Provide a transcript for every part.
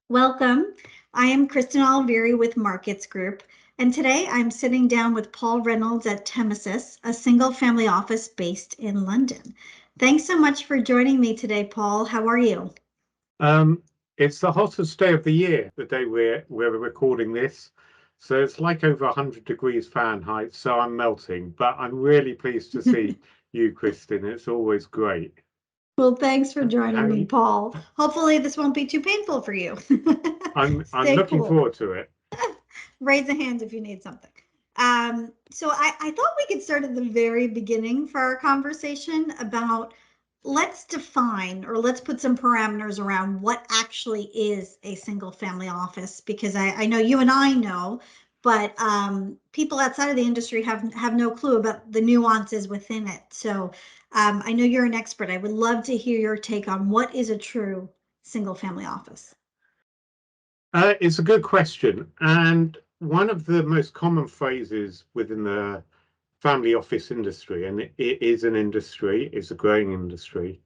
Welcome. I am Kristen Oliveri with Markets Group, and today I'm sitting down with Paul Reynolds at Thamesis, a single-family office based in London. Thanks so much for joining me today, Paul. How are you? It's the hottest day of the year, the day we're recording this. So it's like over 100 degrees Fahrenheit, so I'm melting. But I'm really pleased to see you, Kristen. It's always great. Well, thanks for How joining are me, you? Paul. Hopefully this won't be too painful for you. I'm Stay looking cool. forward to it. Raise a hand if you need something. So I thought we could start at the very beginning for our conversation about let's define or let's put some parameters around what actually is a single family office, because I know you and I know, but people outside of the industry have no clue about the nuances within it. So I know you're an expert. I would love to hear your take on what is a true single family office. It's a good question. And one of the most common phrases within the family office industry, and it is an industry, it's a growing industry,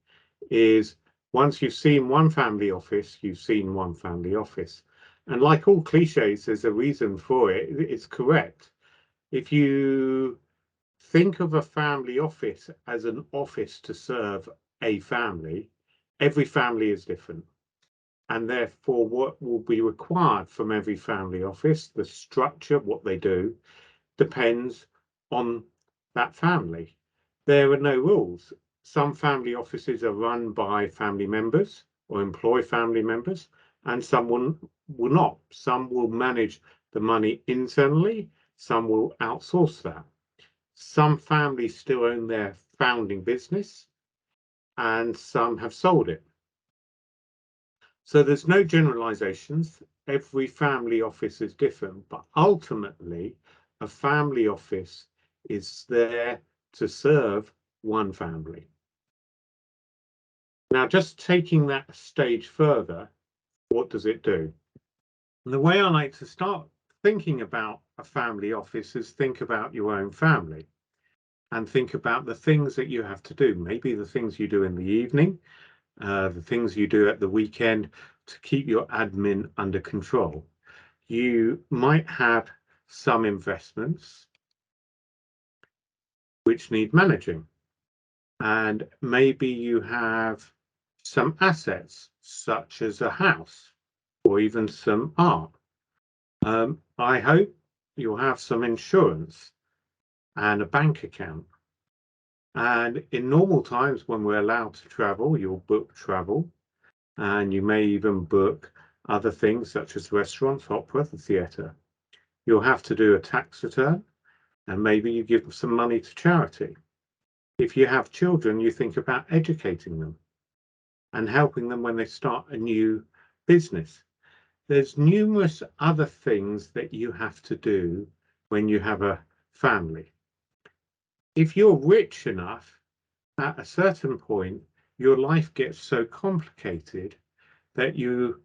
is once you've seen one family office, you've seen one family office. And like all cliches, there's a reason for it. It's correct. If you think of a family office as an office to serve a family, every family is different. And therefore, what will be required from every family office, the structure, what they do, depends on that family. There are no rules. Some family offices are run by family members or employ family members, and some will not. Some will manage the money internally, some will outsource that. Some families still own their founding business, and some have sold it. So there's no generalizations. Every family office is different, but ultimately, a family office is there to serve one family. Now, just taking that stage further, what does it do? And the way I like to start thinking about a family office is think about your own family and think about the things that you have to do. Maybe the things you do in the evening, the things you do at the weekend to keep your admin under control. You might have some investments which need managing, and maybe you have some assets such as a house or even some art. I hope you'll have some insurance and a bank account. And in normal times when we're allowed to travel, you'll book travel, and you may even book other things such as restaurants, opera, the theatre. You'll have to do a tax return, and maybe you give some money to charity. If you have children, you think about educating them and helping them when they start a new business. There's numerous other things that you have to do when you have a family. If you're rich enough, at a certain point, your life gets so complicated that you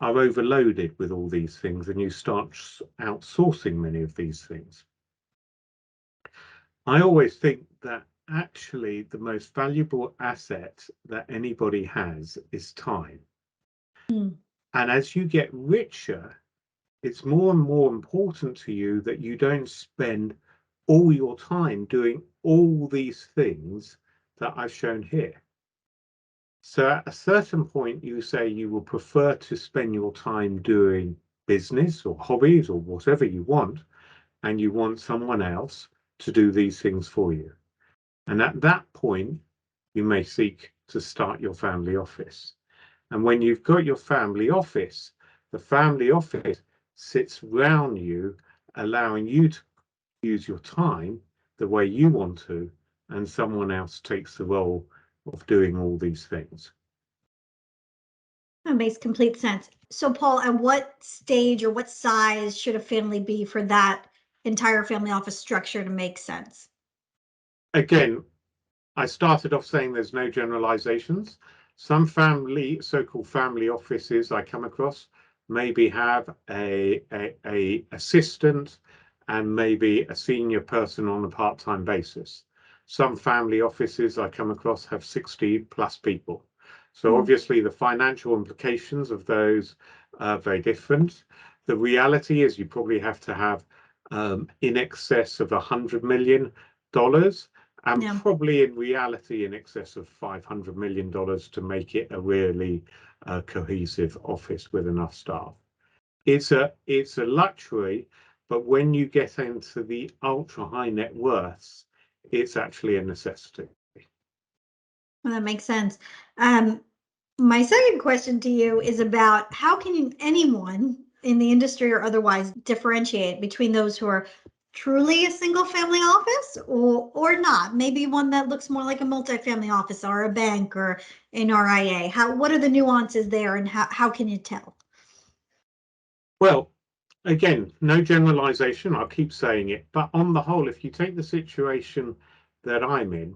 are overloaded with all these things and you start outsourcing many of these things. I always think that actually the most valuable asset that anybody has is time. Mm. And as you get richer, it's more and more important to you that you don't spend all your time doing all these things that I've shown here. So at a certain point, you say you will prefer to spend your time doing business or hobbies or whatever you want, and you want someone else to do these things for you. And at that point, you may seek to start your family office. And when you've got your family office, the family office sits around you, allowing you to use your time the way you want to, and someone else takes the role of doing all these things. That makes complete sense. So, Paul, at what stage or what size should a family be for that entire family office structure to make sense? Again, I started off saying there's no generalizations. Some so-called family offices I come across maybe have a assistant and maybe a senior person on a part-time basis. Some family offices I come across have 60 plus people. So obviously the financial implications of those very different. The reality is you probably have to have in excess of $100 million, and Yeah. probably in reality in excess of $500 million to make it a really cohesive office with enough staff. It's a luxury, but when you get into the ultra high net worths, it's actually a necessity. Well, that makes sense. My second question to you is about how can anyone in the industry or otherwise differentiate between those who are truly a single family office or not, maybe one that looks more like a multifamily office or a bank or an RIA. What are the nuances there and how can you tell? Well, again, no generalization, I'll keep saying it, but on the whole, if you take the situation that I'm in,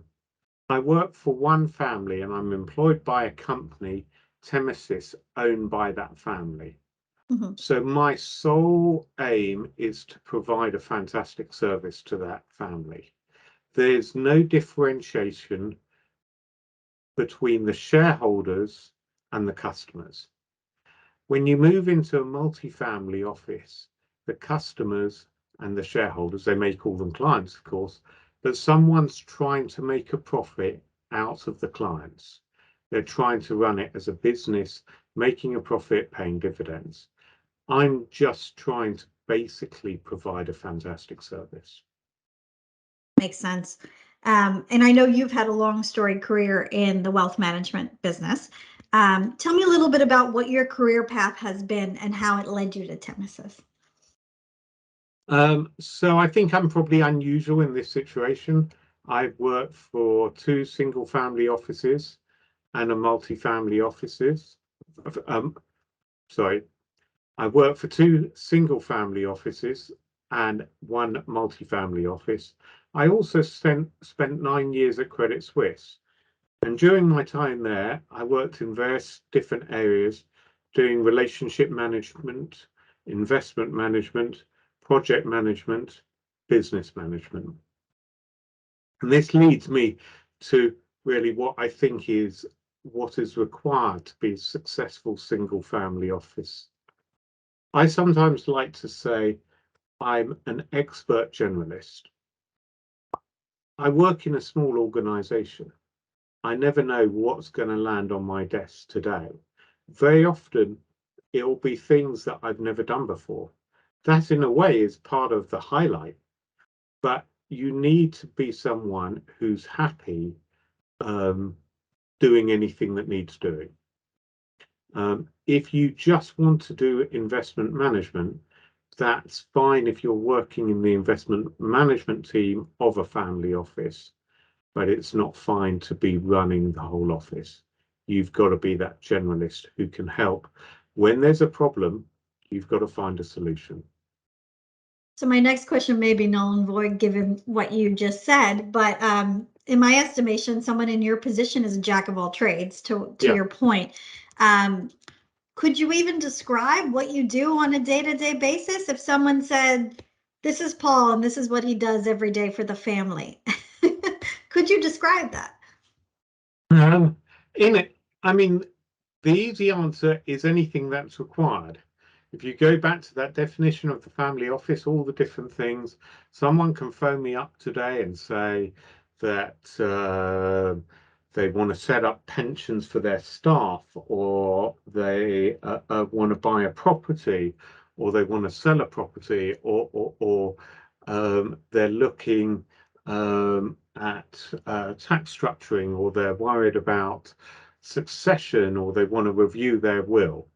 I work for one family and I'm employed by a company, Thamesis, owned by that family. Mm-hmm. So my sole aim is to provide a fantastic service to that family. There's no differentiation between the shareholders and the customers. When you move into a multifamily office, the customers and the shareholders, they may call them clients, of course, but someone's trying to make a profit out of the clients. They're trying to run it as a business, making a profit, paying dividends. I'm just trying to basically provide a fantastic service. Makes sense. And I know you've had a long storied career in the wealth management business. Tell me a little bit about what your career path has been and how it led you to Thamesis. So I think I'm probably unusual in this situation. I've worked for two single family offices and a multi-family offices. Sorry, I worked for two single family offices and one multi-family office. I also spent 9 years at Credit Suisse. And during my time there, I worked in various different areas doing relationship management, investment management, project management, business management. And this leads me to really what I think is what is required to be a successful single family office. I sometimes like to say I'm an expert generalist. I work in a small organization. I never know what's going to land on my desk today. Very often, it will be things that I've never done before. That, in a way, is part of the highlight. But you need to be someone who's happy doing anything that needs doing. If you just want to do investment management, that's fine if you're working in the investment management team of a family office, but it's not fine to be running the whole office. You've got to be that generalist who can help. When there's a problem, you've got to find a solution. So my next question may be null and void given what you just said, but in my estimation, someone in your position is a jack of all trades, to Yeah. your point. Could you even describe what you do on a day-to-day basis? If someone said, this is Paul and this is what he does every day for the family, could you describe that? In it, I mean, the easy answer is anything that's required. If you go back to that definition of the family office, all the different things, someone can phone me up today and say that they want to set up pensions for their staff, or they want to buy a property, or they want to sell a property, or they're looking at tax structuring, or they're worried about succession, or they want to review their will.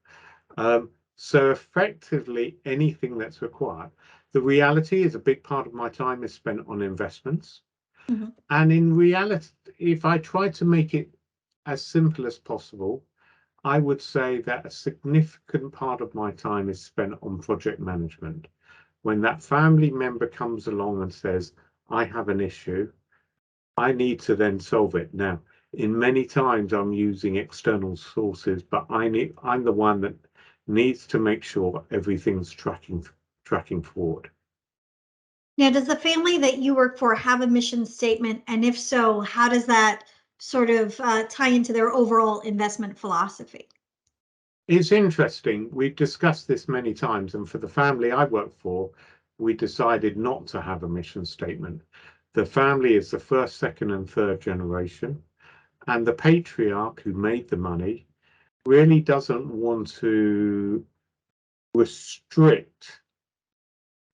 So effectively anything that's required. The reality is a big part of my time is spent on investments. Mm-hmm. And in reality, if I try to make it as simple as possible, I would say that a significant part of my time is spent on project management. When that family member comes along and says, I have an issue, I need to then solve it. Now, in many times I'm using external sources, but I'm the one that needs to make sure everything's tracking forward. Now, does the family that you work for have a mission statement? And if so, how does that sort of tie into their overall investment philosophy? It's interesting. We've discussed this many times, and for the family I work for, we decided not to have a mission statement. The family is the first, second, and third generation, and the patriarch who made the money really doesn't want to restrict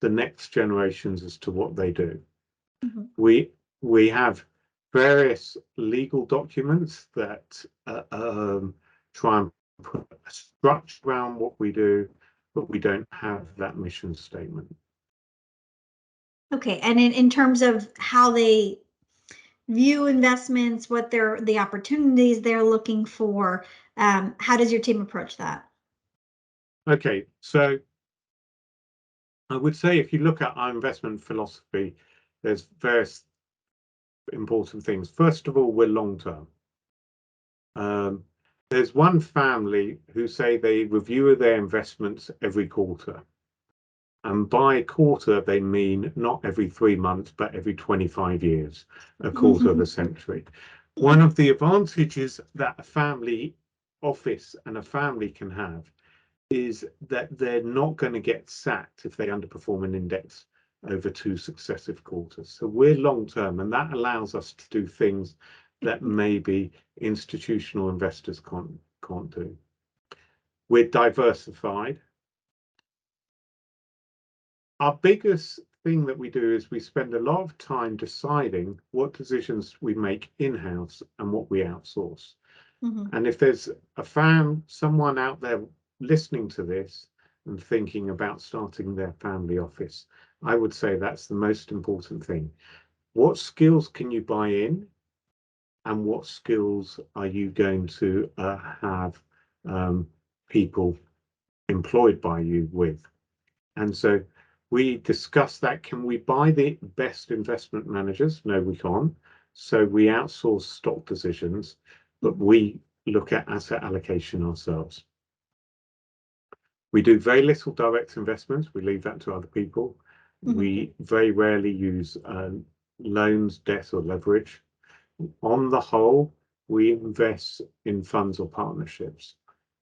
the next generations as to what they do. Mhm. We have various legal documents that try and put a structure around what we do, but we don't have that mission statement. Okay, and in terms of how they view investments, what the opportunities they're looking for, how does your team approach that? Okay, so I would say if you look at our investment philosophy, there's various important things. First of all, we're long term. There's one family who say they review their investments every quarter. And by quarter, they mean not every 3 months, but every 25 years, a quarter of a century. One of the advantages that a family office and a family can have is that they're not going to get sacked if they underperform an index over 2 successive quarters. So we're long term, and that allows us to do things that maybe institutional investors can't do. We're diversified. Our biggest thing that we do is we spend a lot of time deciding what decisions we make in-house and what we outsource. Mm-hmm. And if there's someone out there listening to this and thinking about starting their family office, I would say that's the most important thing. What skills can you buy in, and what skills are you going to have people employed by you with? And so we discussed that. Can we buy the best investment managers? No, we can't. So we outsource stock decisions, but we look at asset allocation ourselves. We do very little direct investments. We leave that to other people. Mm-hmm. We very rarely use loans, debt, or leverage. On the whole, we invest in funds or partnerships.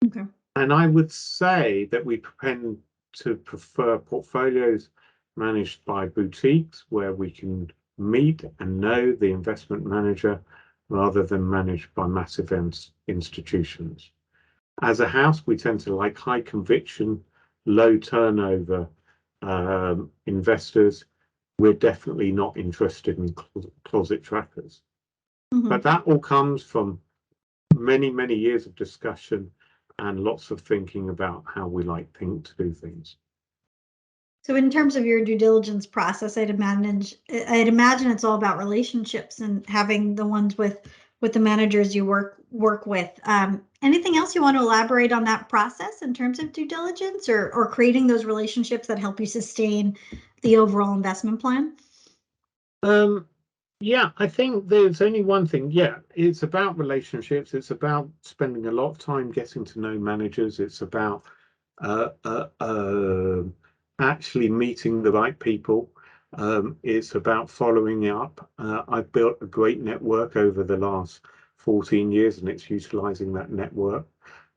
Okay. And I would say that we tend to prefer portfolios managed by boutiques where we can meet and know the investment manager rather than managed by massive institutions. As a house, we tend to like high conviction, low turnover investors. We're definitely not interested in closet trackers. Mm-hmm. But that all comes from many, many years of discussion and lots of thinking about how we like to do things. So in terms of your due diligence process, I'd imagine it's all about relationships and having the ones with the managers you work with. Anything else you want to elaborate on that process in terms of due diligence or creating those relationships that help you sustain the overall investment plan? Yeah, I think there's only one thing. Yeah, it's about relationships. It's about spending a lot of time getting to know managers. It's about actually meeting the right people. It's about following up. I've built a great network over the last 14 years, and it's utilizing that network.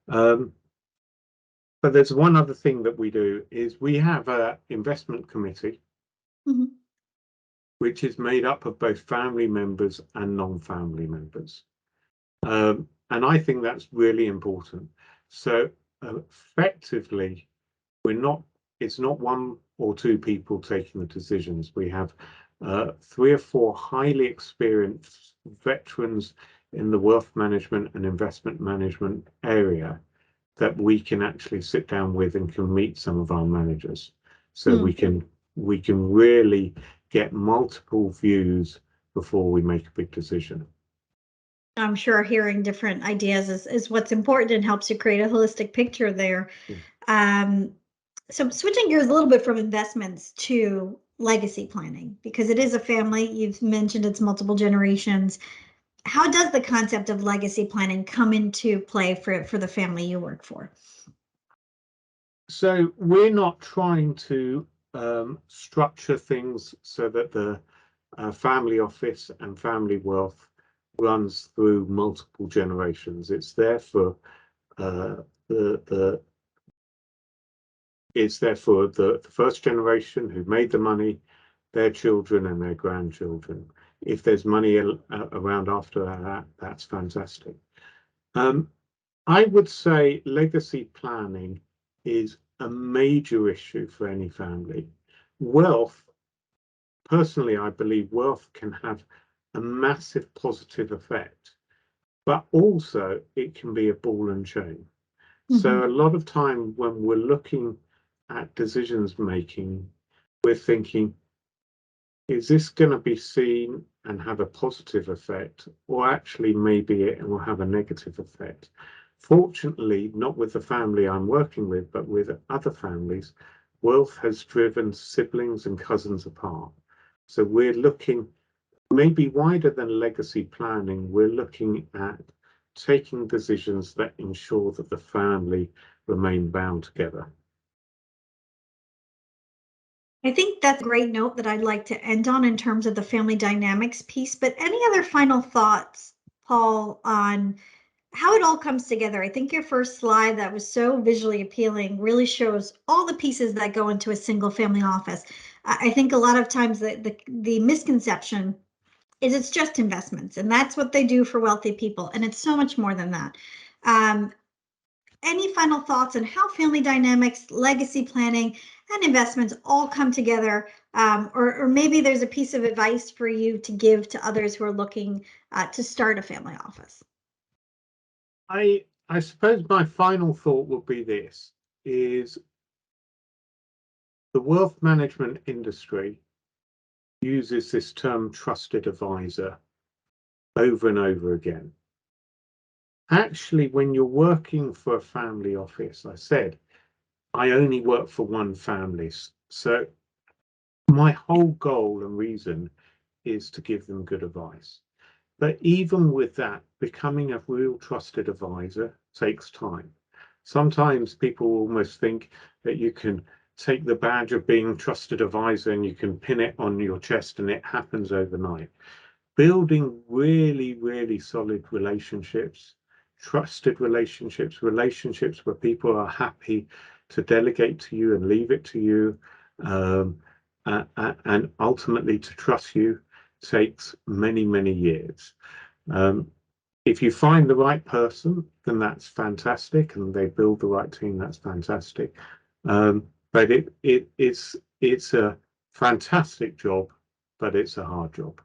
But there's one other thing that we do is we have an investment committee. Mm-hmm. Which is made up of both family members and non-family members. And I think that's really important. So effectively, it's not one or two people taking the decisions. We have 3 or 4 highly experienced veterans in the wealth management and investment management area that we can actually sit down with and can meet some of our managers. So we can really get multiple views before we make a big decision. I'm sure hearing different ideas is what's important and helps you create a holistic picture there. So switching gears a little bit from investments to legacy planning, because it is a family, you've mentioned it's multiple generations. How does the concept of legacy planning come into play for the family you work for? So we're not trying to structure things so that the family office and family wealth runs through multiple generations. It's there for it's therefore the first generation who made the money, their children and their grandchildren. If there's money around after that, that's fantastic. I would say legacy planning is a major issue for any family. Wealth, personally, I believe wealth can have a massive positive effect, but also it can be a ball and chain. So a lot of time when we're looking at decisions making, we're thinking, is this going to be seen and have a positive effect, or actually maybe it will have a negative effect? Fortunately, not with the family I'm working with, but with other families, wealth has driven siblings and cousins apart. So we're looking maybe wider than legacy planning, we're looking at taking decisions that ensure that the family remain bound together. I think that's a great note that I'd like to end on in terms of the family dynamics piece, but any other final thoughts, Paul, on how it all comes together? I think your first slide that was so visually appealing really shows all the pieces that go into a single family office. I think a lot of times the misconception is it's just investments, and that's what they do for wealthy people, and it's so much more than that. Any final thoughts on how family dynamics, legacy planning, and investments all come together? Or maybe there's a piece of advice for you to give to others who are looking to start a family office. I suppose my final thought would be this, is the wealth management industry uses this term trusted advisor over and over again. Actually, when you're working for a family office, I said, I only work for one family. So my whole goal and reason is to give them good advice. But even with that, becoming a real trusted advisor takes time. Sometimes people almost think that you can take the badge of being a trusted advisor and you can pin it on your chest and it happens overnight. Building really, really solid relationships, trusted relationships, relationships where people are happy to delegate to you and leave it to you, and ultimately to trust you, takes many, many years. If you find the right person, then that's fantastic, and they build the right team, that's fantastic. But it's a fantastic job, but it's a hard job.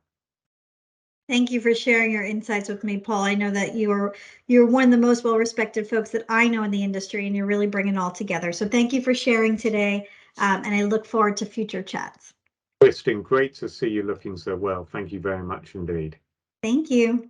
Thank you for sharing your insights with me, Paul. I know that you're one of the most well-respected folks that I know in the industry, and you're really bringing it all together. So thank you for sharing today, and I look forward to future chats. Kristen, great to see you looking so well. Thank you very much indeed. Thank you.